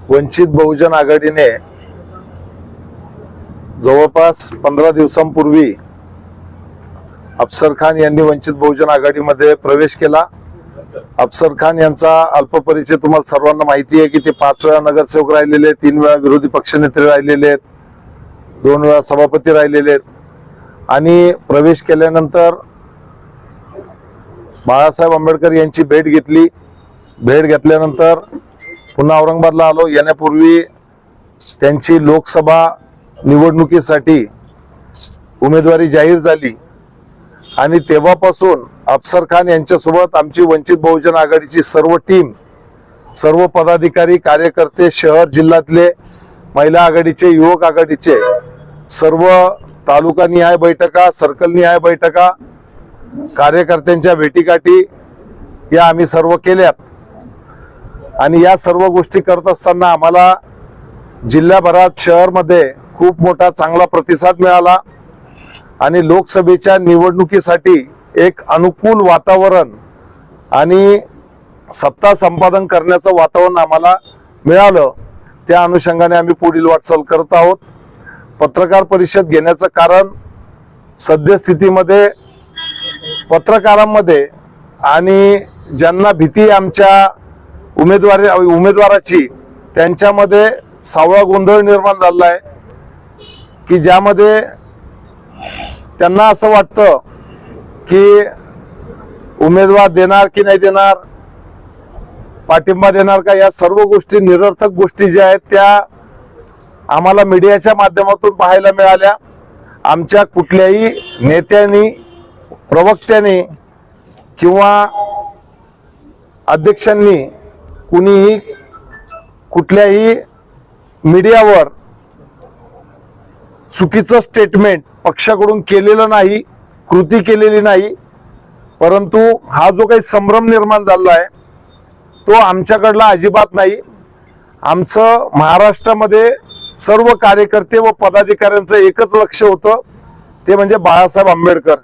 वंचित बहुजन आघाडीने जवळपास 15 दिवसांपूर्वी अफसर खान यांनी वंचित बहुजन आघाडीमध्ये प्रवेश केला। अफसर खान यांचा अल्पपरिचय तुम्हाला सर्वांना माहिती आहे की ते 5 वेळा नगरसेवक राहिलेले, 3 वेळा विरोधी पक्षनेते राहिलेले आहेत, 2 वेळा सभापती राहिलेले आहेत आणि प्रवेश केल्यानंतर बाळासाहेब आंबेडकर यांची भेट घेतली। भेट घेतल्यानंतर पुन्हा औरंगाबादला आलो। येण्यापूर्वी त्यांची लोकसभा निवडणुकीसाठी उमेदवारी जाहीर झाली आणि तेव्हापासून अफसर खान यांच्यासोबत आमची वंचित बहुजन आघाडीची सर्व टीम, सर्व पदाधिकारी, कार्यकर्ते, शहर जिल्ह्यातले, महिला आघाडीचे, युवक आघाडीचे सर्व तालुकानिहाय बैठका, सर्कलनिहाय बैठका, कार्यकर्त्यांच्या भेटीगाठी या आम्ही सर्व केल्यात आणि या सर्व गोष्टी करत असताना आम्हाला जिल्ह्याभरात, शहरमध्ये खूप मोठा चांगला प्रतिसाद मिळाला आणि लोकसभेच्या निवडणुकीसाठी एक अनुकूल वातावरण आणि सत्ता संपादन करण्याचं वातावरण आम्हाला मिळालं। त्या अनुषंगाने आम्ही पुढील वाटचाल करत आहोत। पत्रकार परिषद घेण्याचं कारण सद्यस्थितीमध्ये पत्रकारांमध्ये आणि ज्यांना भीती आमच्या उमेदवाराची त्यांच्यामध्ये सावळा गोंधळ निर्माण झाला आहे की ज्यामध्ये त्यांना असं वाटतं की उमेदवार देणार की नाही देणार, पाठिंबा देणार का, या सर्व गोष्टी निरर्थक गोष्टी ज्या आहेत त्या आम्हाला मीडियाच्या माध्यमातून पाहायला मिळाल्या। आमच्या कुठल्याही नेत्यांनी, प्रवक्त्यांनी किंवा अध्यक्षांनी कुणीही कुठल्याही मीडियावर चुकीचं स्टेटमेंट पक्षाकडून केलेलं नाही, कृती केलेली नाही। परंतु हा जो काही संभ्रम निर्माण झाला आहे तो आमच्याकडला अजिबात नाही। आमचं महाराष्ट्रामध्ये सर्व कार्यकर्ते व पदाधिकाऱ्यांचं एकच लक्ष होतं, ते म्हणजे बाळासाहेब आंबेडकर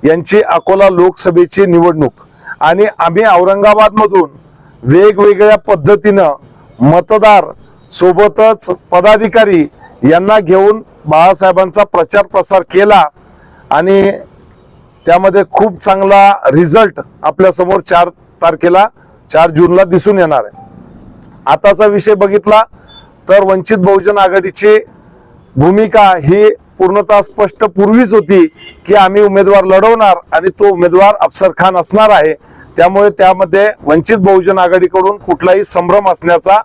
यांची अकोला लोकसभेची निवडणूक आणि आम्ही औरंगाबादमधून वेगवेगळ्या पद्धतीनं मतदार सोबतच पदाधिकारी यांना घेऊन बाळासाहेबांचा प्रचार प्रसार केला आणि त्यामध्ये खूप चांगला रिझल्ट आपल्या समोर 4 जूनला दिसून येणार आहे। आताचा विषय बघितला तर वंचित बहुजन आघाडीची भूमिका ही पूर्णतः स्पष्ट पूर्वीच होती की आम्ही उमेदवार लढवणार आणि तो उमेदवार अफसर खान असणार आहे। त्यामुळे त्यामध्ये वंचित बहुजन आघाडीकडून कुठलाही संभ्रम असण्याचा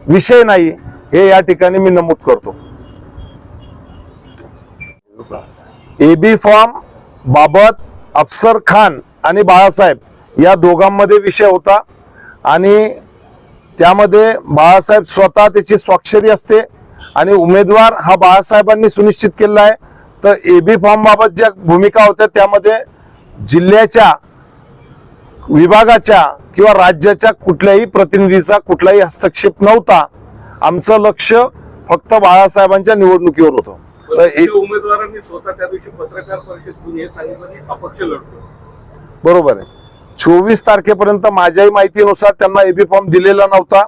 विषय नाही, हे या ठिकाणी मी नमूद करतो। एबी फॉर्म बाबत अफसर खान आणि बाळासाहेब या दोघांमध्ये विषय होता आणि त्यामध्ये बाळासाहेब स्वतः त्याची स्वाक्षरी असते आणि उमेदवार हा बाळासाहेबांनी सुनिश्चित केलेला आहे। तर एबी फॉर्म बाबत ज्या भूमिका होत्या त्यामध्ये जिल्ह्याच्या, विभागाच्या किंवा राज्याच्या कुठल्याही प्रतिनिधीचा कुठलाही हस्तक्षेप नव्हता। आमचं लक्ष फक्त बाळासाहेबांच्या निवडणुकीवर होतं। तर उमेदवारांनी स्वतः त्या दिवशी पत्रकार परिषद घेऊन हे सांगितलं की अपक्ष लढतो। बरोबर आहे। 24 तारखेपर्यंत माझ्याही माहितीनुसार त्यांना एबी फॉर्म दिलेला नव्हता।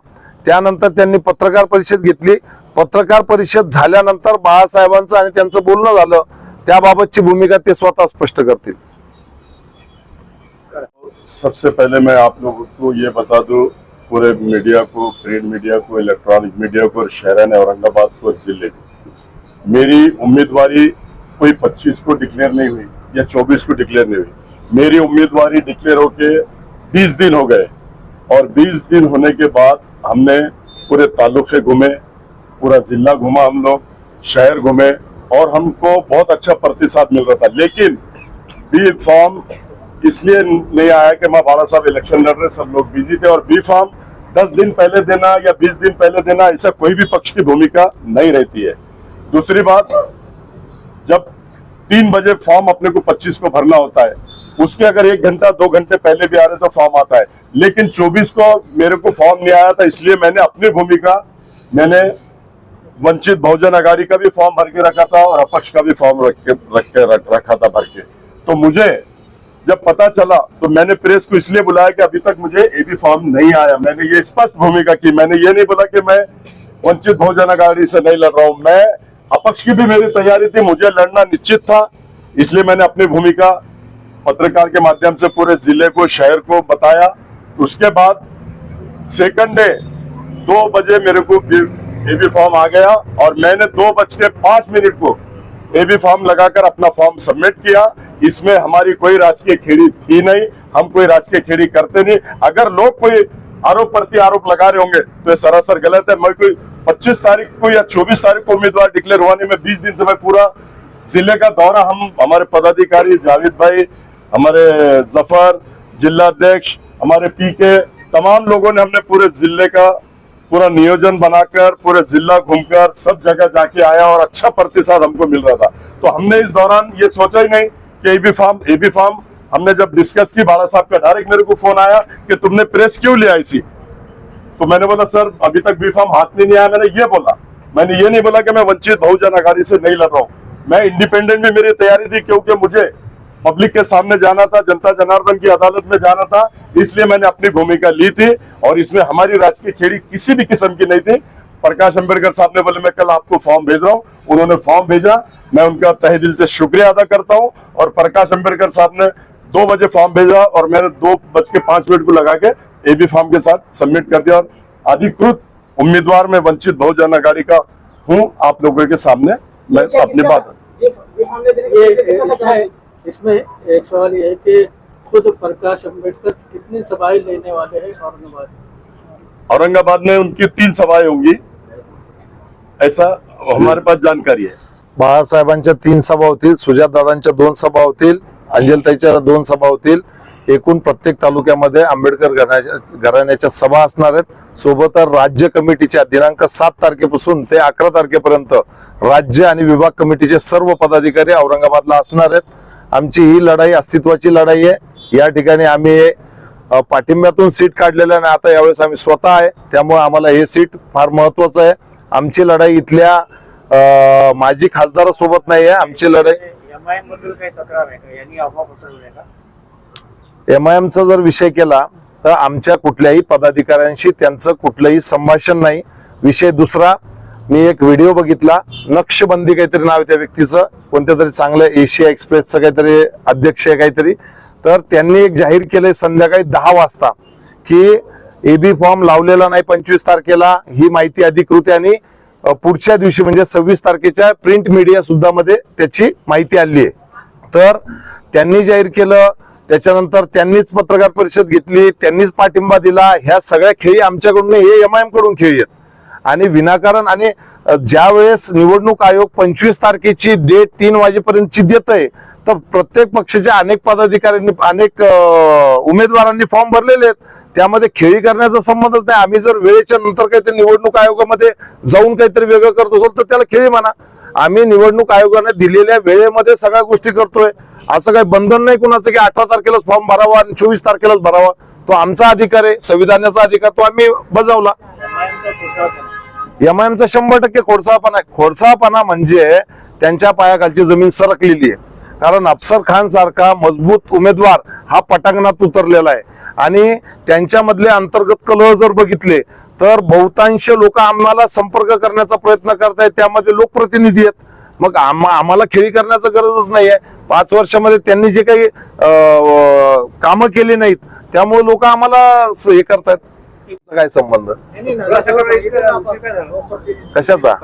त्यानंतर त्यांनी पत्रकार परिषद घेतली। पत्रकार परिषद झाल्यानंतर बाळासाहेबांचं आणि त्यांचं बोलणं झालं, त्याबाबतची भूमिका ते स्वतः स्पष्ट करतील। सबसे पहले मैं आप लोगों को ये बता दूं, पूरे मीडिया को, प्रिंट मीडिया को, इलेक्ट्रॉनिक मीडिया को और शहर ने औरंगाबाद को, जिले को, मेरी उम्मीदवारी कोई 25 को डिक्लेयर नहीं हुई या 24 को डिक्लेयर नहीं हुई। मेरी उम्मीदवारी डिक्लेयर होके 20 दिन हो गए और 20 दिन होने के बाद हमने पूरे तालुके घूमे, पूरा जिला घूमा, हम लोग शहर घूमे और हमको बहुत अच्छा प्रतिसाद मिल रहा था। लेकिन बी फॉर्म इसलिए नहीं आया कि मैं बाला साहब इलेक्शन लड़ रहे, सब लोग बिजी थे और बी फॉर्म 10 दिन पहले देना या 20 दिन पहले देना, ऐसा कोई भी पक्ष की भूमिका नहीं रहती है। दूसरी बात, जब 3 बजे फॉर्म अपने को 25 को भरना होता है, उसके अगर 1 घंटा 2 घंटे पहले भी आ रहे तो फॉर्म आता है। लेकिन 24 को मेरे को फॉर्म नहीं आया था, इसलिए मैंने अपनी भूमिका, मैंने वंचित बहुजन आघाड़ी का भी फॉर्म भर के रखा था और अपक्ष का भी फॉर्म रखा था भर के। तो मुझे जब पता चला तो मैंने प्रेस को इसलिए बुलाया कि अभी तक मुझे एबी फॉर्म नहीं आया। मैंने ये स्पष्ट भूमिका की, मैंने ये नहीं बोला कि मैं वंचित बहुजन आघाड़ी से नहीं लड़ रहा हूं। मैं अपक्ष की भी मेरी तैयारी थी, मुझे लड़ना निश्चित था, इसलिए मैंने अपनी भूमिका पत्रकार के माध्यम से पूरे जिले को, शहर को बताया। उसके बाद सेकंड डे 2 बजे मेरे को एबी फॉर्म आ गया और मैंने 2:05 को एबी फॉर्म लगाकर अपना फॉर्म सबमिट किया। इसमें हमारी कोई राजकीय खेड़ी थी नहीं, हम कोई राजकीय खेड़ी करते नहीं। अगर लोग कोई आरोप प्रति आरोप लगा रहे होंगे तो ये सरासर गलत है। मैं कोई 25 तारीख को या 24 तारीख को उम्मीदवार डिक्लेयर हुआ नहीं। मैं 20 दिन से मैं पूरा जिले का दौरा, हम हमारे पदाधिकारी जावेद भाई, हमारे जफर, जिला अध्यक्ष, हमारे पीके, तमाम लोगों ने, हमने पूरे जिले का पूरा नियोजन बनाकर पूरे जिला घूमकर सब जगह जाके आया और अच्छा प्रतिसाद हमको मिल रहा था। तो हमने इस दौरान ये सोचा ही नहीं कि एबी फॉर्म हमने जब डिस्कस की, बाला साहब का डायरेक्ट मेरे को फोन आया कि तुमने प्रेस क्यों ले आई सी। तो मैंने बोला सर अभी तक बी फॉर्म हाथ में नहीं आया। मैंने ये बोला, मैंने ये नहीं बोला कि मैं वंचित बहुजन आघाड़ी से नहीं लड़ रहा हूँ। मैं इंडिपेंडेंट भी मेरी तैयारी थी, क्योंकि मुझे पब्लिक के सामने जाना था, जनता जनार्दन की अदालत में जाना था, इसलिए मैंने अपनी भूमिका ली थी। और इसमें हमारी राजकीय खेड़ी किसी भी किस्म की नहीं थी। प्रकाश अंबेडकर साहब ने बोले मैं कल आपको फॉर्म भेज रहा हूँ, उन्होंने फॉर्म भेजा, मैं उनका तहे दिल से शुक्रिया अदा करता हूँ। और प्रकाश अंबेडकर साहब ने 2 बजे फॉर्म भेजा और मैंने 2:05 को लगा के एबी फॉर्म के साथ सबमिट कर दिया और अधिकृत उम्मीदवार में वंचित बहुजन आघाड़ी का हूँ। आप लोगों के सामने मैं अपनी बात इसमें एक सवाल ये है कि खुद प्रकाश अंबेडकर कितनी सभाएं लेने वाले हैं औरंगाबाद में? उनकी 3 सभाएं होंगी, ऐसा हमारे पास जानकारी है। बाळासाहेबांच्या 3 सभा होतील, सुजातदादांच्या 2 सभा होतील, अंजलताईच्या 2 सभा होतील. एकूण प्रत्येक तालुक्यामध्ये आंबेडकर घराण्याच्या सभा असणार आहेत. सोबतच राज्य कमिटीच्या दिनांक 7 तारखेपासून ते 11 तारखेपर्यंत राज्य आणि विभाग कमिटीचे सर्व पदाधिकारी औरंगाबादला असणार आहेत. आमची ही लढाई अस्तित्वाची लढाई आहे. या ठिकाणी आम्ही पाठिंब्यातून सीट काढलेलं आहे आणि आता यावेळेस आम्ही स्वतः आहे, त्यामुळे आम्हाला हे सीट फार महत्वाचं आहे. आमची लढाई इथल्या माजी खासदारासोबत नाही आहे. आमची लढाई एमआयएम बद्दल काही तक्रार आहे का? यांनी अफवा पसरवल्या का? एमआयएमचा जर विषय केला तर आमच्या कुठल्याही पदाधिकाऱ्यांशी त्यांचं कुठलंही संभाषण नाही. विषय दुसरा, मी एक व्हिडिओ बघितला, नक्षबंदी काहीतरी नाव आहे त्या व्यक्तीचं, कोणत्या तरी चांगल्या एशिया एक्सप्रेसचं काहीतरी अध्यक्ष आहे काहीतरी, तर त्यांनी एक जाहीर केलंय संध्याकाळी 10 वाजता की एबी फॉर्म लावलेला नाही 25 तारखेला, ही माहिती अधिकृत आहे. आणि पुढच्या दिवशी म्हणजे 26 तारखेच्या प्रिंट मीडिया सुद्धा मध्ये त्याची माहिती आली आहे. तर त्यांनी जाहीर केलं, त्याच्यानंतर त्यांनीच पत्रकार परिषद घेतली, त्यांनीच पाठिंबा दिला. ह्या सगळ्या खेळी आमच्याकडून, हे एमआयएम कडून खेळी आहेत. आणि विनाकारण, आणि ज्या वेळेस निवडणूक आयोग 25 तारखेची डेट 3 वाजेपर्यंतची देत आहे, तर प्रत्येक पक्षाच्या अनेक पदाधिकाऱ्यांनी, अनेक उमेदवारांनी फॉर्म भरलेले आहेत. त्यामध्ये खेळी करण्याचा संबंधच नाही. आम्ही जर वेळेच्या नंतर काहीतरी निवडणूक आयोगामध्ये जाऊन काहीतरी वेगळं करत असेल तर त्याला खेळी म्हणा. आम्ही निवडणूक आयोगाने दिलेल्या वेळेमध्ये सगळ्या गोष्टी करतोय. असं काही बंधन नाही कुणाचं की 18 तारखेलाच फॉर्म भरावा आणि 24 तारखेलाच भरावा. तो आमचा अधिकार आहे, संविधानाचा अधिकार, तो आम्ही बजावला. एमआयएमचा 100% खोडसाळपणा आहे. खोडसाळपणा म्हणजे त्यांच्या पायाखालची जमीन सरकलेली आहे. कारण अफसर खान सारखा मजबूत उमेदवार हा पटांगणात उतरलेला आहे. आणि त्यांच्यामधले अंतर्गत कलह जर बघितले तर बहुतांश लोक आम्हाला संपर्क करण्याचा प्रयत्न करतायत, त्यामध्ये लोकप्रतिनिधी आहेत. मग आम्हाला खेळी करण्याचं गरजच नाहीये. 5 वर्षामध्ये त्यांनी जे काही कामं केली नाहीत त्यामुळे लोक आम्हाला हे करतायत. काय संबंध कशाचा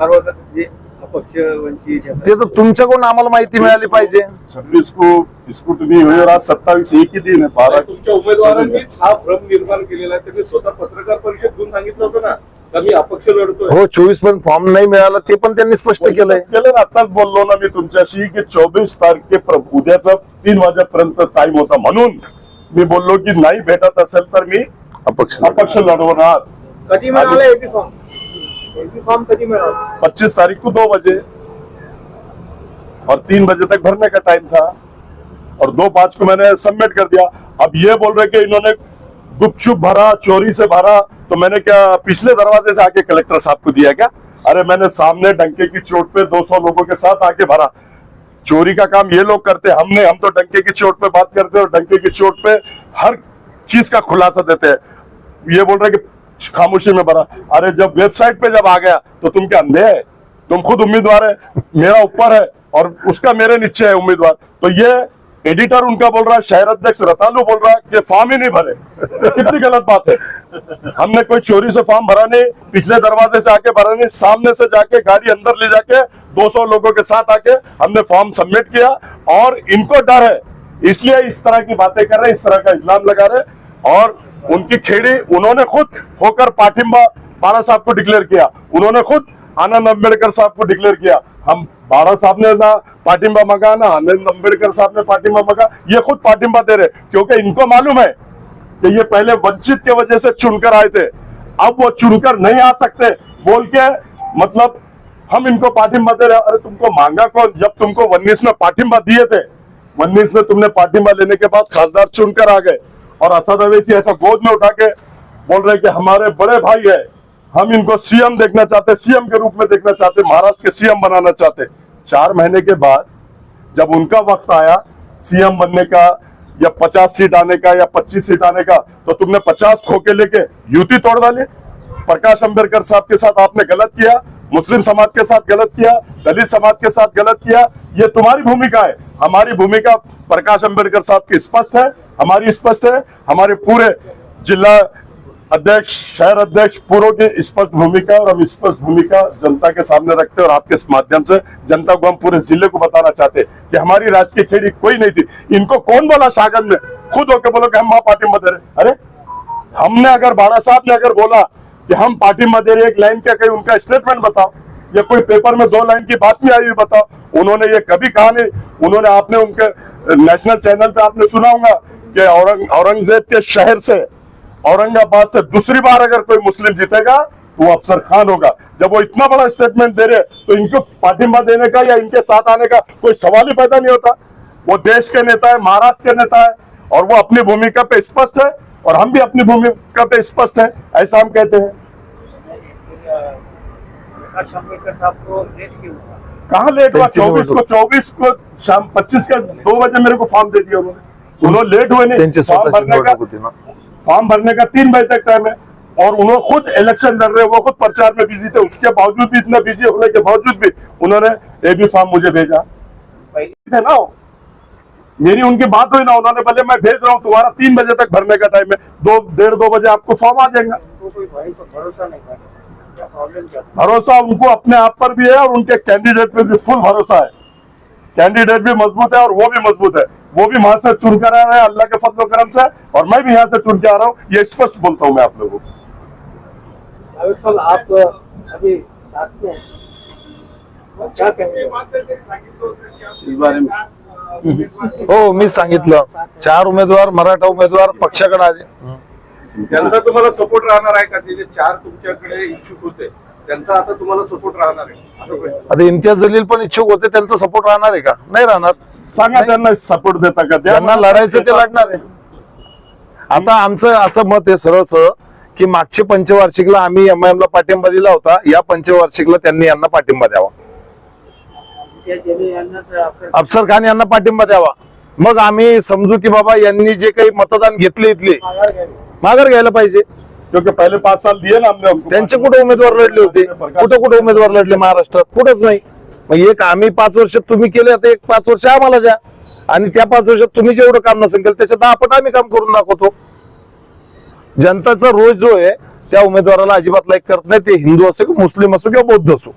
ते तर तुमच्याकडून आम्हाला माहिती मिळाली पाहिजे. 26 को स्क्रूटनी हुई और आज 27 एक ही दिन है. 12 तुमच्या उमेदवारांनीच हा भ्रम निर्माण केलेला आहे. त्यांनी स्वतः पत्रकार परिषद घेऊन सांगितलं होतं ना का मी अपक्ष लढतोय. हो, 24 पर्यंत फॉर्म नाही मिळाला ते पण त्यांनी स्पष्ट केलंय. आताच बोललो ना मी तुमच्याशी की 24 तारखे उद्याचा 3 वाजेपर्यंत टाइम होता, म्हणून मी बोललो की नाही भेटत असेल तर मी अपक्ष लढवणार. कधी मिळाला एबी फॉर्म? एबी फॉर्म कधी मिळाला? 25 तारीख को 2 बजे और 3 बजे तक भरने का टाइम था और 2:05 को मैंने सबमिट कर दिया. अब ये बोल रहे कि इन्होंने गुपचुप भरा, चोरी से भरा, तो मैंने क्या पिछले दरवाजे से आके कलेक्टर साहब को दिया क्या? अरे मैंने सामने डंके की चोट पे 200 लोगों के साथ आके भरा. चोरी का काम ये लोग करते हैं, हम तो डंके की चोट पे बात करते हैं और डंके की चोट पे हर चीज का खुलासा देते हैं। ये बोल रहे हैं कि खामोशी में भरा, अरे जब वेबसाइट पे जब आ गया तो तुम क्या अंधे है? तुम खुद उम्मीदवार है, मेरा ऊपर है और उसका मेरे नीचे है उम्मीदवार। तो ये एडिटर उनका बोल रहा है, शहर अध्यक्ष रतालू बोल रहा है कि फॉर्म ही नहीं भरे। कितनी गलत बात है। हमने कोई चोरी से फॉर्म भरा नहीं, पिछले दरवाजे से आके भरा नहीं, सामने से जाके गाड़ी अंदर ले जाके 200 लोगों के साथ आके हमने फॉर्म सबमिट किया। और इनको डर है, इसलिए इस तरह की बातें कर रहे हैं, इस तरह का इल्जाम लगा रहे। और उनकी खेड़ी उन्होंने खुद होकर पाटिंबा बाड़ा साहब को डिक्लेयर किया, उन्होंने खुद आनंद अम्बेडकर साहब को डिक्लेयर किया। हम बाड़ा साहब ने ना पाटिंबा मंगा, ना आनंद अम्बेडकर साहब ने पाटिंबा मंगा, ये खुद पाटिंबा दे रहे, क्योंकि इनको मालूम है कि ये पहले वंचित के वजह से चुनकर आए थे, अब वो चुनकर नहीं आ सकते बोल के मतलब हम इनको पाटिंबा दे रहे। अरे तुमको मांगा कौन? जब तुमको 19 में पाटिंबा दिए थे, 19 में तुमने पाटिंबा लेने के बाद खासदार चुनकर आ गए और असद अवैसी ऐसा गोद में उठा के बोल रहे कि हमारे बड़े भाई है, हम इनको सीएम देखना चाहते, सीएम के रूप में देखना चाहते, महाराष्ट्र के सीएम बनाना चाहते। 4 महीने के बाद जब उनका वक्त आया सीएम बनने का या 50 सीट आने का या 25 सीट आने का, तो तुमने 50 खोके लेके युति तोड़ डाली। प्रकाश अंबेडकर साहब के साथ आपने गलत किया, मुस्लिम समाज के साथ गलत किया, दलित समाज के साथ गलत किया। ये तुम्हारी भूमिका है। हमारी भूमिका प्रकाश अंबेडकर साहब की स्पष्ट है, हमारी स्पष्ट है, हमारे पूरे जिला अध्यक्ष, शहर अध्यक्ष पूर्व की स्पष्ट भूमिका, और हम स्पष्ट भूमिका जनता के सामने रखते हैं और आपके माध्यम से जनता को हम पूरे जिले को बताना चाहते हैं कि हमारी राजकीय खेड़ी कोई नहीं थी। इनको कौन बोला शाहगंज में? खुद होकर बोलो कि हम वहां पार्टी दे रहे। अरे हमने अगर बाड़ा साहब ने अगर बोला कि हम पार्टी दे रहे, एक लाइन का कहीं उनका स्टेटमेंट बताओ, या कोई पेपर में 2 लाइन की बात नहीं आई हुई बताओ। उन्होंने ये कभी कहा नहीं। उन्होंने, आपने उनके नेशनल चैनल पे आपने सुना होगा कि औरंगजेब के शहर से, औरंगाबाद से दूसरी बार अगर कोई मुस्लिम जीतेगा तो वो अफसर खान होगा। जब वो इतना बड़ा स्टेटमेंट दे रहे तो इनको पार्टिंबा देने का या इनके साथ आने का कोई सवाल ही पैदा नहीं होता। वो देश के नेता है, महाराष्ट्र के नेता है और वो अपनी भूमिका पे स्पष्ट है और हम भी अपनी भूमिका पे स्पष्ट है, ऐसा हम कहते हैं। प्रकाश अम्बेडकर साहब को लेट क्यों हुआ? कहाँ लेट हुआ? 24 को शाम 25 का 2 बजे मेरे को फॉर्म दे दिया उन्होंने लेट हुए नहीं। फॉर्म भरने का 3 बजे तक टाइम है और उन्होंने खुद इलेक्शन लड़ रहे, वो खुद प्रचार में बिजी थे, उसके बावजूद भी, इतना बिजी होने के बावजूद भी उन्होंने ये भी फॉर्म मुझे भेजा थे ना। मेरी उनकी बात हुई ना, उन्होंने बोले मैं भेज रहा हूँ, तुम्हारा 3 बजे तक भरने का टाइम है, 2 बजे आपको फॉर्म आ जाएगा। भरोसा नहीं था, क्या प्रॉब्लम क्या? भरोसा उनको अपने आप पर भी है और उनके कैंडिडेट पे भी फुल भरोसा है। कैंडिडेट भी मजबूत है और वो भी मजबूत है। वो भी वहां से चुन कर आ रहे हैं अल्लाह के फजल करम से, और मैं भी यहाँ से चुन के आ रहा हूँ। ये स्पष्ट बोलता हूँ मैं आप लोगों को। आप अभी साथ में क्या कहेंगे इस बारे में? हो, मी सांगितलं 4 उमेदवार मराठा उमेदवार पक्षाकडे आले। त्यांचा तुम्हाला सपोर्ट राहणार आहे का? ते जे 4 तुमच्याकडे इच्छुक होते त्यांचा आता तुम्हाला सपोर्ट राहणार आहे असं प्रश्न? आता इम्तियाज जलील पण इच्छुक होते, त्यांचा सपोर्ट राहणार आहे का? नाही राहणार। सांगा त्यांना सपोर्ट देता का? ज्यांना लढायचं ते लढणार आहे। आता आमचं असं मत आहे सरळ की मागच्या पंचवार्षिकला आम्ही MIM ला पाठिंबा दिला होता, या पंचवार्षिकला त्यांनी यांना पाठिंबा द्यावा, अफसर खान यांना पाठिंबा द्यावा। मग आम्ही समजू की बाबा यांनी जे काही मतदान घेतले इथले माघार घ्यायला पाहिजे, क्योंकि पहले 5 साल दिए ना हमने उनको। त्यांचे कुठे उमेदवार लढले होते? कुठे उमेदवार लढले महाराष्ट्रात? कुठंच नाही। मग एक आम्ही 5 वर्ष तुम्ही केले, आता एक 5 वर्ष आम्हाला द्या, आणि त्या 5 वर्षात तुम्ही जेवढं काम नसेल केलं त्याच्या 10 पट आम्ही काम करून दाखवतो। जनताचा रोज जो आहे त्या उमेदवाराला अजिबात लाईक करत नाही, ते हिंदू असो किंवा मुस्लिम असो किंवा बौद्ध असो।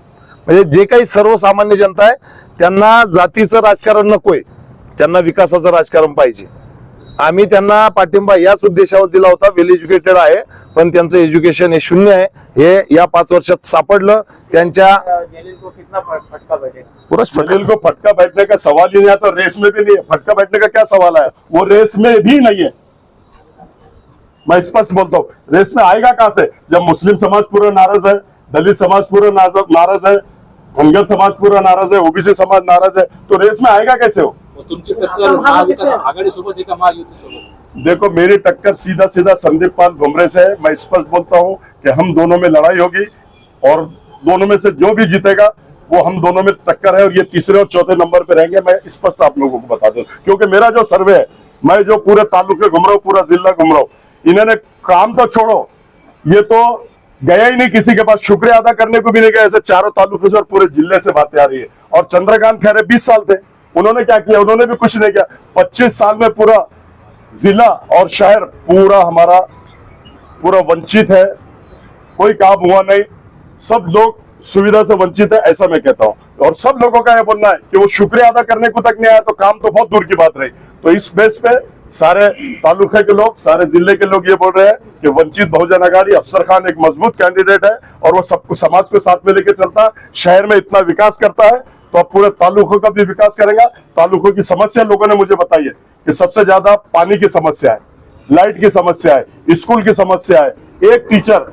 म्हणजे जे काही सर्वसामान्य जनता आहे त्यांना जातीचं राजकारण नकोय, त्यांना विकासाचं राजकारण पाहिजे। आम्ही त्यांना पाठिंबा याच उद्देशावर दिला होता। वेल एज्युकेटेड आहे पण त्यांचं एज्युकेशन हे 0 आहे, हे या 5 वर्षात सापडलं। त्यांच्या जलील को कितना फटका बैठेगा? पूरा जलील को फटका बैठने का सवाल ही नहीं आता, रेस में भी नहीं है। फटका बैठने का क्या सवाल है? वो रेस में भी नहीं है। मैं स्पष्ट बोलता हूँ, रेस में आएगा कहां से? जब मुस्लिम समाज पूरा नाराज है, दलित समाज पूरा नाराज है, धनगर समाज पूरा नाराज है, ओबीसी समाज नाराज है, तो रेस में आएगा कैसे हो? तुमची टक्कर महाविकास आघाडी सोबत आहे का महायुती सोबत? देखो मेरी टक्कर सीधा संदीप पाल घुमरे से है। मैं स्पष्ट बोलता हूं कि हम दोनों में लड़ाई होगी और दोनों में से जो भी जीतेगा वो हम दोनों में टक्कर है और ये तीसरे और चौथे नंबर पे रहेंगे। मैं स्पष्ट आप लोगों को बता दूं, क्योंकि मेरा जो सर्वे है, मैं जो पूरे तालुके घूम रहा हूँ, पूरा जिला घूम रहा हूँ, इन्होंने काम तो छोड़ो, ये तो गया ही नहीं किसी के पास, शुक्रिया अदा करने को भी नहीं गया। ऐसे चारों तालुके से और पूरे जिले से बातें आ रही है। और चंद्रकांत खैरे 20 साल थे, उन्होंने क्या किया? उन्होंने भी कुछ नहीं किया। 25 साल में पूरा जिला और शहर पूरा हमारा पूरा वंचित है, कोई काम हुआ नहीं, सब लोग सुविधा से वंचित है, ऐसा मैं कहता हूं। और सब लोगों का यह बोलना है कि वो शुक्रिया अदा करने को तक नहीं आया तो काम तो बहुत दूर की बात रही। तो इस बेस पे सारे तालुके के लोग, सारे जिले के लोग ये बोल रहे हैं कि वंचित बहुजन अघाड़ी अफसर खान एक मजबूत कैंडिडेट है और वो सबको, समाज को साथ में लेके चलता है, शहर में इतना विकास करता है, तो अब पूरे तालुकों का भी विकास करेगा। तालुकों की समस्या लोगों ने मुझे बताई है कि सबसे ज्यादा पानी की समस्या है, लाइट की समस्या है, स्कूल की समस्या है। एक टीचर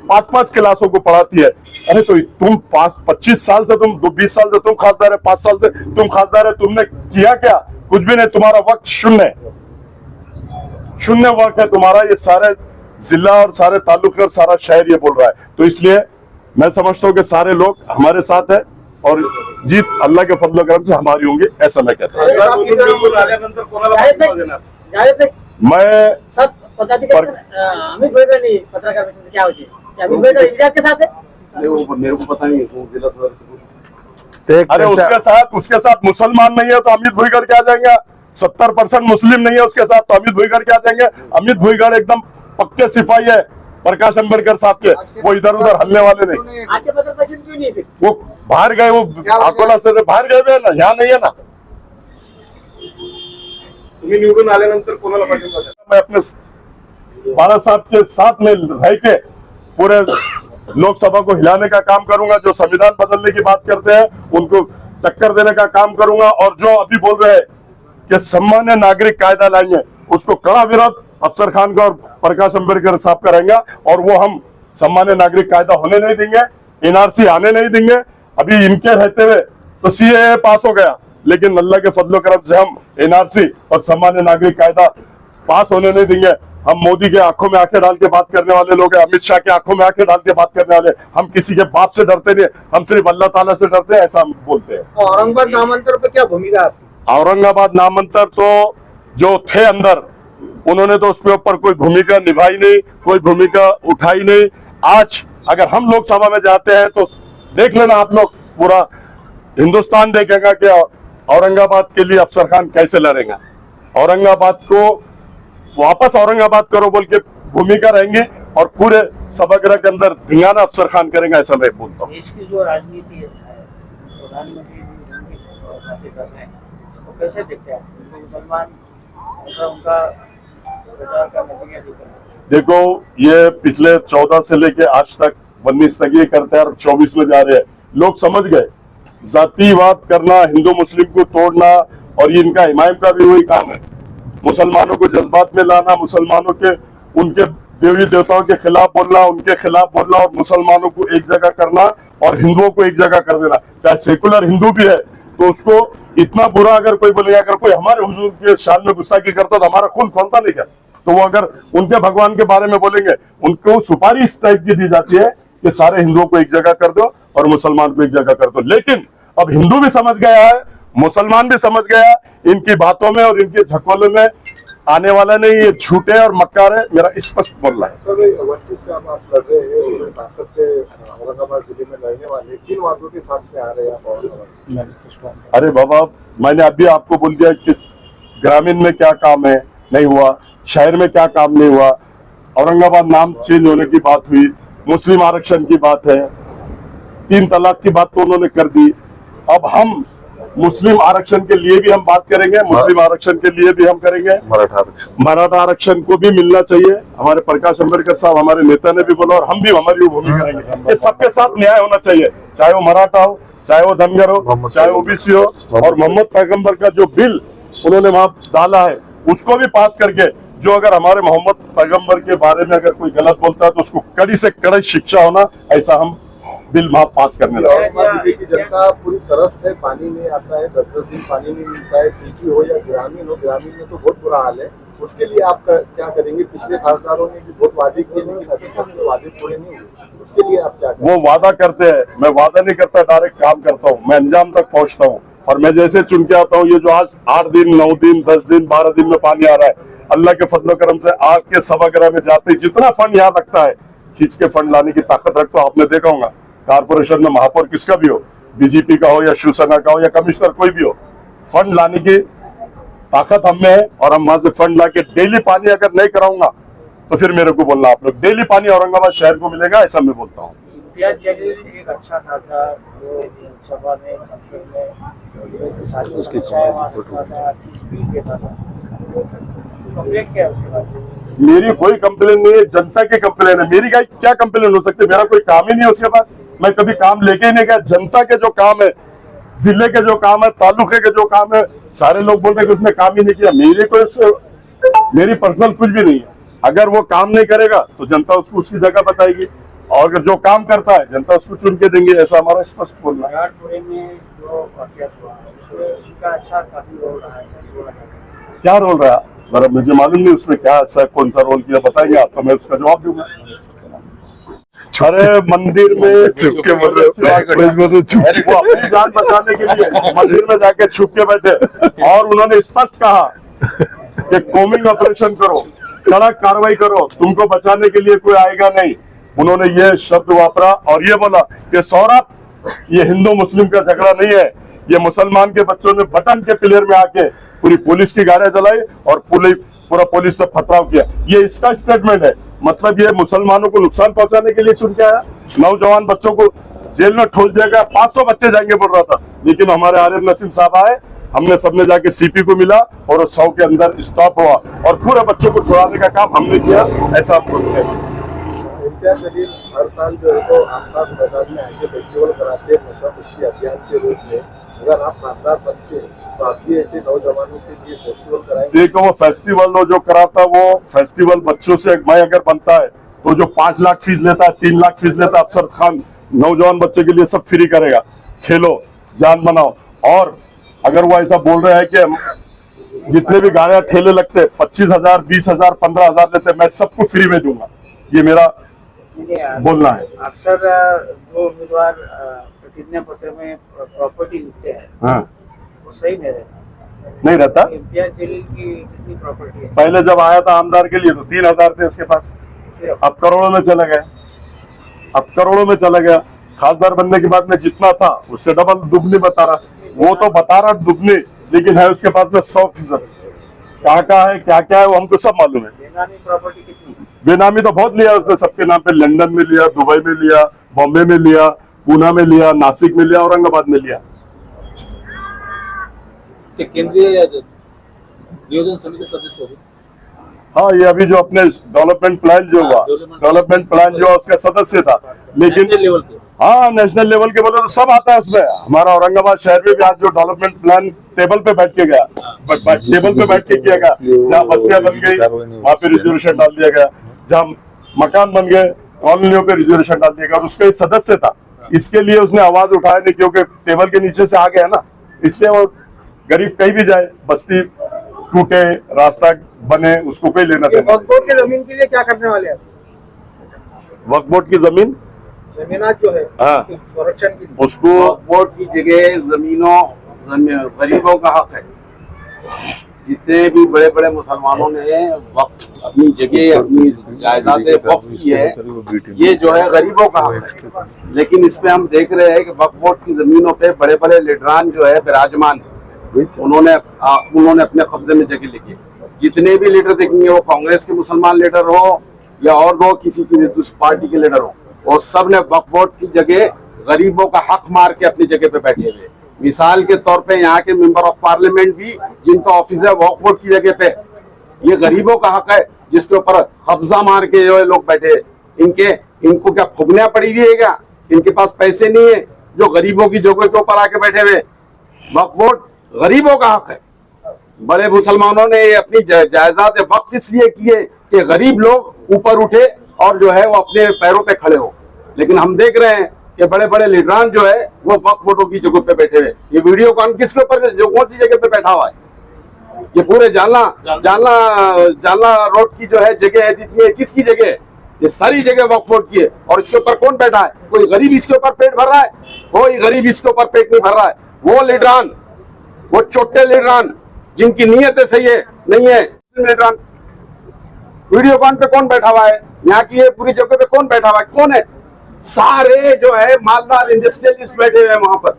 5-5 क्लासों को पढ़ाती है। अरे तो तुम 25 साल से, तुम 20 साल से तुम खासदार है, 5 साल से तुम खासदार है, तुमने किया क्या? कुछ भी नहीं, तुम्हारा वक्त शून्य है, शून्य वक्त है तुम्हारा। ये सारे जिला और सारे तालुके और सारा शहर ये बोल रहा है। तो इसलिए मैं समझता हूँ कि सारे लोग हमारे साथ है और जीत अल्लाह के फजल करम से हमारी होंगी, ऐसा मैं कहता हूँ। निवडून आल्यानंतर कोणाला पाठिंबा देणार? मैं सब पदाधिकारी अमित भोईगढ़ नहीं, पत्रकार परिषद क्या होती है? अमित भोईगढ़ इंतजार के साथ है। मेरे को पता नहीं, वो जिला सदस्य अरे उसके साथ मुसलमान नहीं है तो अमित भुईगढ़ क्या जाएंगे? 70% मुस्लिम नहीं है उसके साथ, तो अमित भुईगढ़ क्या जाएंगे? अमित भुईगढ़ एकदम पक्के सिपाही है प्रकाश अंबेडकर साहब के, वो इधर उधर हलने वाले नहीं। आज के पत्रकार परिषद क्यों नहीं फिर? वो बाहर गए, वो अकोला से बाहर गए हुए ना, यहाँ नहीं है ना। तुम्ही निवडून आल्यानंतर कोणाला पाठिंबा देणार? मैं अपने बाला साहब के साथ में रह के पूरे लोकसभा को हिलाने का काम करूंगा। जो संविधान बदलने की बात करते हैं उनको टक्कर देने का काम करूंगा। और जो अभी बोल रहे हैं कि सामान्य नागरिक कायदा लाएंगे, उसको कड़ा विरोध अफसर खान का और प्रकाश अंबेडकर साहब का रहेगा। और वो हम सामान्य नागरिक कायदा होने नहीं देंगे, एनआरसी आने नहीं देंगे। अभी इनके रहते हुए तो सीएए पास हो गया, लेकिन अल्लाह के फजलो करम से हम एनआरसी और सामान्य नागरिक कायदा पास होने नहीं देंगे। हम मोदी के आंखों में आंखें डाल के बात करने वाले लोग हैं, अमित शाह के आंखों में आंखें डाल के बात करने वाले। हम किसी के बाप से डरते नहीं, हम सिर्फ अल्लाह ताला से डरते हैं, ऐसा हम बोलते हैं। औरंगाबाद नामांतर पे क्या भूमिका है आपकी? औरंगाबाद नामांतर तो जो थे अंदर, उन्होंने तो उसके ऊपर कोई भूमिका निभाई नहीं, कोई भूमिका उठाई नहीं। आज अगर हम लोकसभा में जाते हैं तो देख लेना आप लोग, पूरा हिंदुस्तान देखेगा कि औरंगाबाद के लिए अफसर खान कैसे लड़ेगा। औरंगाबाद को वापस औरंगाबाद करो बोल के भूमिका रहेंगे और पूरे सभागृह के अंदर धिंगाना अफसर खान करेंगे, ऐसा मैं बोलता हूँ। देश की जो राजनीति है, प्रधानमंत्री बातें कर रहे हैं, तो कैसे देखते हैं? मुसलमान ऐसा उनका प्रचार का नजरिया दिख रहा है। देखो, ये पिछले 14 से लेके आज तक 19 तक ये करते हैं और 24 में जा रहे हैं। लोग समझ गए जातिवाद करना, हिंदू मुस्लिम को तोड़ना, और ये इनका इमाम का भी वही काम है। मुसलमानों को जज्बात में लाना, मुसलमानों के उनके देवी देवताओं के खिलाफ बोलना, उनके खिलाफ बोलना, और मुसलमानों को एक जगह करना और हिंदुओं को एक जगह कर देना। चाहे सेकुलर हिंदू भी है तो उसको इतना बुरा अगर कोई बोलेगा, अगर कोई हमारे हुजूर के शान में गुस्ताखी करता तो हमारा खून खोलता नहीं क्या? तो वो अगर उनके भगवान के बारे में बोलेंगे, उनको सुपारी इस टाइप की दी जाती है कि सारे हिंदुओं को एक जगह कर दो और मुसलमान को एक जगह कर दो। लेकिन अब हिंदू भी समझ गया है, मुसलमान भी समझ गया, इनकी बातों में और इनके झकोले में आने वाला नहीं। ये झूठे और मक्कार है, मेरा स्पष्ट बोलना है। सर, वंचित से आप लड़ रहे हैं, ताकत से औरंगाबाद जिले में लड़ने वाले किन वादों के साथ में आ रहे हैं आप औरंगाबाद? अरे बाबा, मैंने अभी आपको बोल दिया कि ग्रामीण में क्या काम है, नहीं हुआ, शहर में क्या काम नहीं हुआ। औरंगाबाद नाम चेंज होने की बात हुई, मुस्लिम आरक्षण की बात है, 3 तलाक की बात तो उन्होंने कर दी। अब हम मुस्लिम आरक्षण के लिए भी हम बात करेंगे, मुस्लिम आरक्षण के लिए भी हम करेंगे, मराठा आरक्षण को भी मिलना चाहिए। हमारे प्रकाश अंबेडकर साहब, हमारे नेता ने भी बोला और हम भी हमारी भूमिका करेंगे। ये सबके साथ न्याय होना चाहिए, चाहे वो मराठा हो, चाहे वो धनगर हो, चाहे ओबीसी हो। और मोहम्मद पैगंबर का जो बिल उन्होंने वहां डाला है उसको भी पास करके, जो अगर हमारे मोहम्मद पैगंबर के बारे में अगर कोई गलत बोलता है तो उसको कड़ी से कड़ी शिक्षा होना, ऐसा हम बिल वहां पास करने लगे। औरंगाबाद जिले की जनता पूरी तरफ है, पानी नहीं आता है, 10-10 दिन पानी नहीं मिलता है। सिटी हो या ग्रामीण हो, ग्रामीण में तो बहुत बुरा हाल है। उसके लिए आप क्या करेंगे? पिछले खासदारों ने भी बहुत वादे किए लेकिन अभी तक वो वादे पूरे नहीं हुए, उसके लिए आप क्या करेंगे? वो वादा करते हैं, मैं वादा नहीं करता, डायरेक्ट काम करता हूँ, मैं अंजाम तक पहुंचता हूँ। और मैं जैसे चुन के आता हूँ, ये जो आज 8 दिन 9 दिन 10 दिन 12 दिन में पानी आ रहा है, अल्लाह के फजल करम से आग के सभागृह में जाते ही जितना फंड यहाँ लगता है, खींच के फंड लाने की ताकत रखता हूँ। आपने देखा होगा कारपोरेशन में महापौर किसका भी हो, बीजेपी का हो या शिवसेना का हो या कमिश्नर कोई भी हो, फंड लाने की ताकत हम में है। और हम वहां से फंड ला के डेली पानी अगर नहीं कराऊंगा तो फिर मेरे को बोलना, आप लोग डेली पानी औरंगाबाद शहर को मिलेगा, ऐसा मैं बोलता हूँ। इम्तियाज जलील एक अच्छा था जो सभा में संसद में सारी समस्याएं वहाँ रखता था, स्पीच देता था। कंप्लेंट क्या है उसके बाद? मेरी कोई कंप्लेन नहीं है, जनता की कंप्लेन है। मेरी क्या कंप्लेन हो सकती है? मेरा कोई काम ही नहीं है उसके पास, मैं कभी काम लेके ही नहीं गया। जनता के जो काम है, जिले के जो काम है, तालुके के जो काम है, सारे लोग बोल रहे हैं कि उसने काम ही नहीं किया। मेरी पर्सनल कुछ भी नहीं है। अगर वो काम नहीं करेगा तो जनता उसको उसकी जगह बताएगी, और अगर जो काम करता है जनता उसको चुन के देंगे, ऐसा हमारा स्पष्ट बोलना है। विराटपुरे में जो वाकया हुआ उसमें उसका अच्छा काफी रोल रहा है। क्या रोल रहा? जरा मुझे मालूम नहीं उसमें क्या ऐसा कौन सा रोल किया, बताएंगे आप तो मैं उसका जवाब दूंगा। अरे मंदिर में चुपके बोल रहे हो, वो अपनी जान बचाने के लिए मंदिर में जाके छुप के बैठे, और उन्होंने स्पष्ट कहा कि कोमिंग ऑपरेशन करो, कड़क कार्रवाई करो, तुमको बचाने के लिए कोई आएगा नहीं। उन्होंने ये शब्द वापरा और ये बोला कि सौरभ, ये हिंदू मुस्लिम का झगड़ा नहीं है, ये मुसलमान के बच्चों ने बटन के पिलर में आके पूरी पुलिस की गाड़ियां जलाई और पूरा पुलिस पे पथराव किया। ये इसका स्टेटमेंट है। मतलब ये मुसलमानों को नुकसान पहुंचाने के लिए चुन के आया। नौजवान बच्चों को जेल में ठोस दिया गया, 500 बच्चे जाएंगे बोल रहा था, लेकिन हमारे आरिफ नसीम साहब आए, हमने सबने जाके सीपी को मिला और 100 के अंदर स्टॉप हुआ और पूरे बच्चों को छुड़ाने का काम हमने किया, ऐसा हम बोलते हैं। इम्तियाज जलील हर साल जो है तो आसपास मैदान में आके फेस्टिवल कराते हैं नशा मुक्ति अभियान के रूप में। अगर आप खासदार बनते तो आप भी ऐसे नौजवानों के लिए फेस्टिवल कराएंगे? देखो, वो फेस्टिवल जो कराता, वो फेस्टिवल बच्चों से, मैं अगर बनता है तो जो 5 लाख फीस लेता है, 3 लाख फीस लेता है, अफसर खान नौजवान बच्चे के लिए सब फ्री करेगा। खेलो, जान बनाओ। और अगर वो ऐसा बोल रहे हैं कि जितने भी गाड़ियां ठेले लगते 25,000 20,000 15,000 लेते, मैं सबको फ्री में दूंगा, ये मेरा बोलना है। अक्सर जो उम्मीदवार प्रतिज्ञा पत्र में प्रॉपर्टी लिखते हैं, हाँ, वो सही नहीं रहता। नहीं रहता। इम्तियाज जलील की कितनी प्रॉपर्टी है? पहले जब आया था आमदार के लिए तो 3,000 थे उसके पास, अब करोड़ों में चला गया, अब करोड़ों में चला गया। खासदार बनने के बाद में जितना था उससे डबल दुगनी बता रहा, वो तो बता रहा दुगनी, लेकिन है उसके पास में 100%। क्या है क्या है वो हमको सब मालूम है। बेनामी प्रॉपर्टी कितनी? बेनामी तो बहुत लिया उसने, सबके नाम पे। लंदन में लिया, दुबई में लिया, बॉम्बे में लिया, पूना में लिया, नासिक में लिया, औरंगाबाद में लिया। केंद्रीय नियोजन समिति सदस्य हो गए। हाँ, ये अभी जो अपने डेवलपमेंट प्लान जो हुआ, डेवलपमेंट प्लान जो उसका सदस्य था, लेकिन नेशनल लेवल पे। हाँ, नेशनल लेवल के बोले तो सब आता है उसमें। हमारा औरंगाबाद शहर में भी आज जो डेवलपमेंट प्लान टेबल पे बैठ के गया, टेबल पे बैठ के किया गया, जहाँ बस्तियां बन गई वहां पे रिजर्वेशन डाल दिया गया, जहाँ मकान बन गए कॉलोनियों पे रिजर्वेशन डाल दिया गया, और उसका एक सदस्य था। इसके लिए उसने आवाज उठाया नहीं, क्योंकि टेबल के नीचे से आ गया ना, इसलिए वो गरीब कहीं भी जाए, बस्ती टूटे, रास्ता बने, उसको कोई लेना देना। वक्फ बोर्ड की जमीन के लिए क्या करने वाले हैं? वक्फ बोर्ड की जमीन, जमीनात जो है हाँ, संरक्षण की, उसको बोर्ड की जगह जमीनों गरीबों का हक है। जितने भी बड़े बड़े मुसलमानों ने वक्त अपनी जगह, अपनी जायदादें वक्फ की है, ये जो है गरीबों का हक है। लेकिन इसमें हम देख रहे हैं कि वक्फ बोर्ड की जमीनों पे बड़े बड़े लीडरान जो है विराजमान, उन्होंने अपने कब्जे में जगह लिखी है। जितने भी लीडर देखेंगे, वो कांग्रेस के मुसलमान लीडर हो या और वो किसी की पार्टी के लीडर हो, और सब ने वक्फ बोर्ड की जगह गरीबों का हक मार के अपनी जगह पे बैठे हुए। मिसाल के तौर पे यहाँ के मेंबर ऑफ पार्लियामेंट भी, जिनका ऑफिस है वक्फ बोर्ड की जगह पे, ये गरीबों का हक है जिसके ऊपर कब्जा मार के जो लोग बैठे। इनको क्या फुगनिया पड़ी हुई है क्या? इनके पास पैसे नहीं है जो गरीबों की जगह के ऊपर आके बैठे हुए। वक्फ बोर्ड गरीबों का हक है। बड़े मुसलमानों ने अपनी जायदाद वक्फ इसलिए किए कि गरीब लोग ऊपर उठे और जो है वो अपने पैरों पे खड़े हो। लेकिन हम देख रहे हैं कि बड़े बड़े लीडरान जो है वो वक्फ बोर्डों की जगह पे बैठे हुए। ये वीडियो कौन किसके ऊपर, जो कौन सी जगह पे बैठा हुआ है? ये पूरे जालना रोड की जो है जगह है जितनी है, किसकी जगह है? ये सारी जगह वक्फ बोर्ड की है। और इसके ऊपर कौन बैठा है? कोई गरीब इसके ऊपर पेट भर रहा है? कोई गरीब इसके ऊपर पेट नहीं भर रहा है। वो लीडरान, वो छोटे लीडरान जिनकी नीयतें सही है नहीं है, लीडरान वीडियो कॉन पे कौन बैठा हुआ है? यहाँ की ये पूरी जगह पे कौन बैठा हुआ है? कौन है? सारे जो है मालदार इंडस्ट्रियलिस्ट बैठे हुए हैं वहां पर।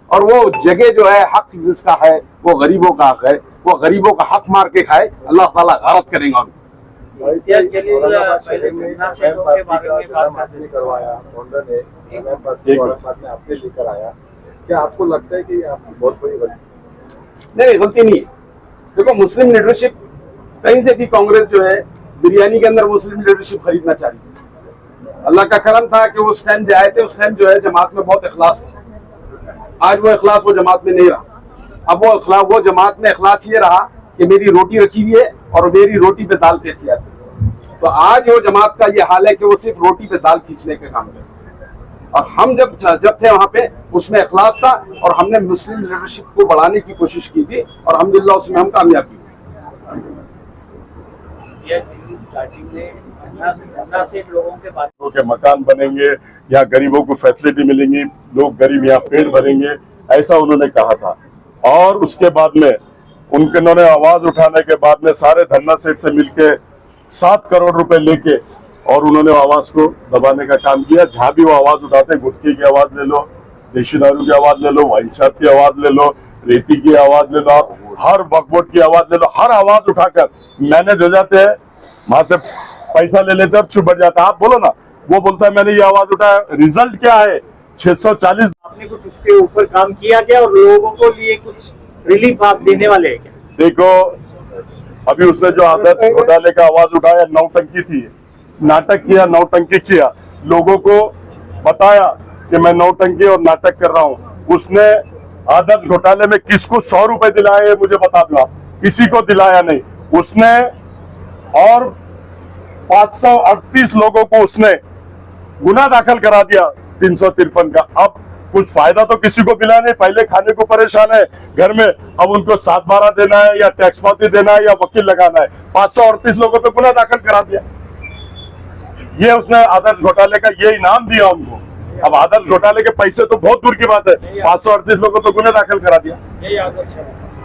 और वो जगह जो है हक जिसका है वो गरीबों का हक है, वो गरीबों का हक मार के खाए, अल्लाह ताला गारत करेगा उनको। इम्तियाज जलील पहले धन्ना सेठों के बारे में बात नहीं करवाया, फौंडर ने औरंगाबाद में आपने लेकर आया, क्या आपको लगता है कि आपकी बहुत बड़ी गलती? नहीं, गलती नहीं है। देखो, मुस्लिम लीडरशिप कहीं से भी कांग्रेस जो है बिरयानी के अंदर मुस्लिम लीडरशिप खरीदना चाह रही है। अल्लाह का करम था कि उस टाइम जो आए थे उस टाइम जो है जमात में बहुत इखलास था। आज वो इखलास वो जमात में नहीं रहा। अब वो जमात में इखलास ये रहा कि मेरी रोटी रखी हुई है और मेरी रोटी पे दाल कैसी आती है। तो आज वो जमात का ये हाल है कि वो सिर्फ रोटी पे दाल खींचने के काम करते। और हम जब थे वहां पे उसमें इखलास था और हमने मुस्लिम लीडरशिप को बढ़ाने की कोशिश की थी और अल्हम्दुलिल्लाह उसमें हम कामयाब हुए। धन्ना सेठ लोगों के बारे लोगों के मकान बनेंगे, यहाँ गरीबों को फैसिलिटी मिलेंगी, लोग गरीब यहाँ पेट भरेंगे, ऐसा उन्होंने कहा था। और उसके बाद में उन्होंने आवाज उठाने के बाद में सारे धन्ना सेठ से मिलके 7 करोड़ रुपए लेके और उन्होंने आवाज को दबाने का काम किया। जहां भी वो आवाज उठाते, गुटखे की आवाज ले लो, देशी दारू की आवाज ले लो, वाइन शॉप की आवाज ले लो, रेती की आवाज ले लो, हर वक्फ बोर्ड की आवाज ले लो, हर आवाज उठाकर मैनेज हो जाते हैं। वहां से पैसा ले लेते और चुप बैठ जाता है। आप बोलो ना, वो बोलता है मैंने ये आवाज उठाया, रिजल्ट क्या है? 640। आपने कुछ उसके ऊपर काम किया क्या और लोगों को लिए कुछ रिलीफ आप देने वाले हैं क्या? देखो, अभी उसने जो आदत घोटाले का आवाज उठाया, नौटंकी थी, नाटक किया, नौटंकी किया, लोगों को बताया कि मैं नौटंकी और नाटक कर रहा हूं। उसने आदत घोटाले में किसको 100 रुपए दिलाए मुझे बता दो आप? किसी को दिलाया नहीं उसने। और 538 लोगों को उसने गुना दाखिल करा दिया 353 का। अब कुछ फायदा तो किसी को मिला नहीं। पहले खाने को परेशान है घर में, अब उनको 7/12 देना है या टैक्स पाती देना है या वकील लगाना है। 538 लोगों पे गुना दाखिल करा दिया। ये उसने आदर्श घोटाले का ये इनाम दिया उनको। अब आदर्श घोटाले के पैसे तो बहुत दूर की बात है, 538 लोगों पे गुना दाखिल करा दिया।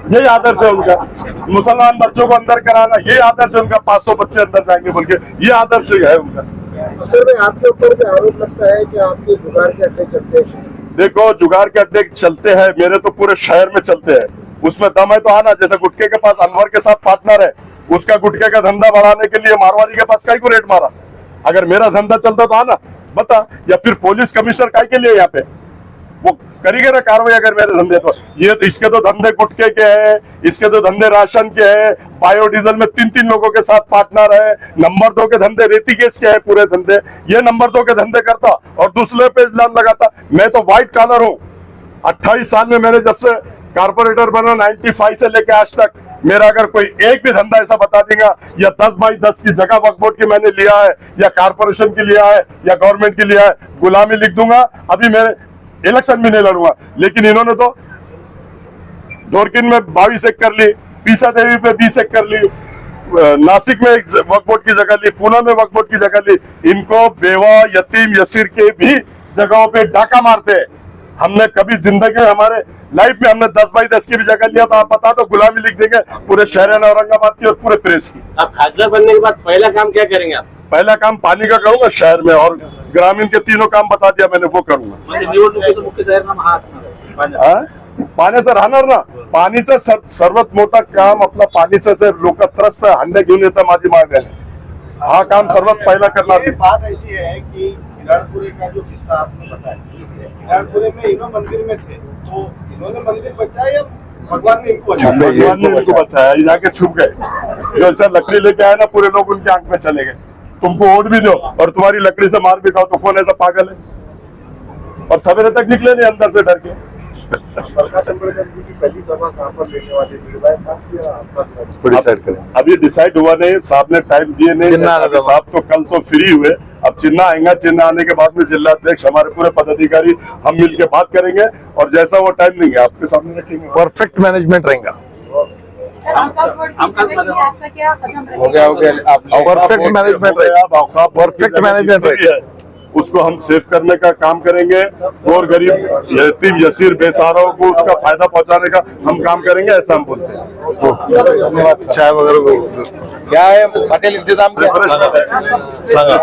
यही आदर्श है उनका। मुसलमान बच्चों को अंदर कराना, यही आदर्श है उनका। 500 बच्चे अंदर जाएंगे बोल के, ये आदर्श है उनका। सर, आपके ऊपर भी आरोप लगता है कि आपके जुगाड़ के अड्डे चलते हैं। देखो, जुगाड़ के अड्डे चलते हैं, मेरे तो पूरे शहर में चलते हैं। उसमें दम है तो आना। जैसे गुटके के पास अनवर के साथ पार्टनर है, उसका गुटके का धंधा बढ़ाने के लिए मारवाड़ी के पास काहे को रेट मारा? अगर मेरा धंधा चलता तो आना बता। या फिर पुलिस कमिश्नर काहे के लिए यहाँ पे वो करेंगे ना कार्रवाई अगर मेरे धंधे तो। ये तो इसके तो धंधे गुटके के हैं, इसके तो धंधे राशन के हैं, बायोडीजल में 3-3 लोगों के साथ पार्टनर है। नंबर 2 के धंधे रेती गैस के हैं पूरे धंधे। ये नंबर 2 के धंधे करता और दूसरे पे इल्जाम लगाता। मैं तो व्हाइट कॉलर हूँ। 28 साल में मैंने जब से कारपोरेटर बना 95 से लेकर आज तक, मेरा अगर कोई एक भी धंधा ऐसा बता देगा या 10/10 की जगह वक्फ बोर्ड की मैंने लिया है या कारपोरेशन की लिया है या गवर्नमेंट की लिया है, गुलामी लिख दूंगा। अभी मैं इलेक्शन भी नहीं लड़ूंगा। लेकिन इन्होंने तो ढोरकिन में 22 एकड़ ली, पीसा देवी पे 20 एकड़ ली, नासिक में एक वक्फ बोर्ड की जगह ली, पूना में वक्फ बोर्ड की जगह ली। इनको बेवा, यतीम, यसीर के भी जगहों पे डाका मारते हैं। हमने कभी जिंदगी में हमारे लाइफ में हमने 10/10 की भी जगह लिया तो आप बता दो, गुलामी लिख देंगे पूरे शहर औरंगाबाद की और पूरे प्रेस की। आप खासदार बनने के बाद पहला काम क्या करेंगे आप? पहला काम पानी का करूंगा शहर में, और ग्रामीण के 3 काम बता दिया मैंने, वो करूंगा। निवडणुकीचं मुख्य जाहीरनामा हा असणार आहे। पाण्याचं राहणार ना, पाणीचं सर्वात मोठं काम आपलं पाणीचं जे लोक त्रस्त हंडे घेऊन येतं माझी मागणी आहे, हा काम सर्वात पहिला करणार मी। बात ऐसी है कि हिरानपुरे का जो किस्सा आपने बताया, हिरानपुरे में इन्हों मंदिर में थे, तो इन्होंने मंदिर बचाया या भगवान ने इनको बचाया? भगवान ने इनको बचाया। ये जाके छुप गए। जो ऐसा लकड़ी लेके आए ना, पूरे लोग उनके आंख में चले गए। तुमको वोट भी दो और तुम्हारी लकड़ी से मार भी खाओ तो कौन ऐसा पागल है? और सवेरे तक निकले नहीं अंदर से डर के। प्रकाश अंबेडकर जी की पहली सभा कहाँ पर लेने वाले अभी डिसाइड हुआ नहीं, साहब ने टाइम दिए नहीं। साहब तो कल तो फ्री हुए, अब चिन्ह आएगा। चिन्ह आने के बाद में जिला अध्यक्ष, हमारे पूरे पदाधिकारी हम मिलकर बात करेंगे और जैसा वो टाइम देंगे आपके सामने रखेंगे। परफेक्ट मैनेजमेंट रहेगा। सर आपका क्या कदम रहेगा? हो गया परफेक्ट मैनेजमेंट रहेगा, परफेक्ट मैनेजमेंट रहेगा। उसको हम सेव करने का काम करेंगे और गरीब यतीम यसीर बेसहाराओं को उसका फायदा पहुंचाने का हम काम करेंगे, ऐसा हम बोलते हैं। चाय वगैरे क्या है पाटील इंतजाम क्या सांगा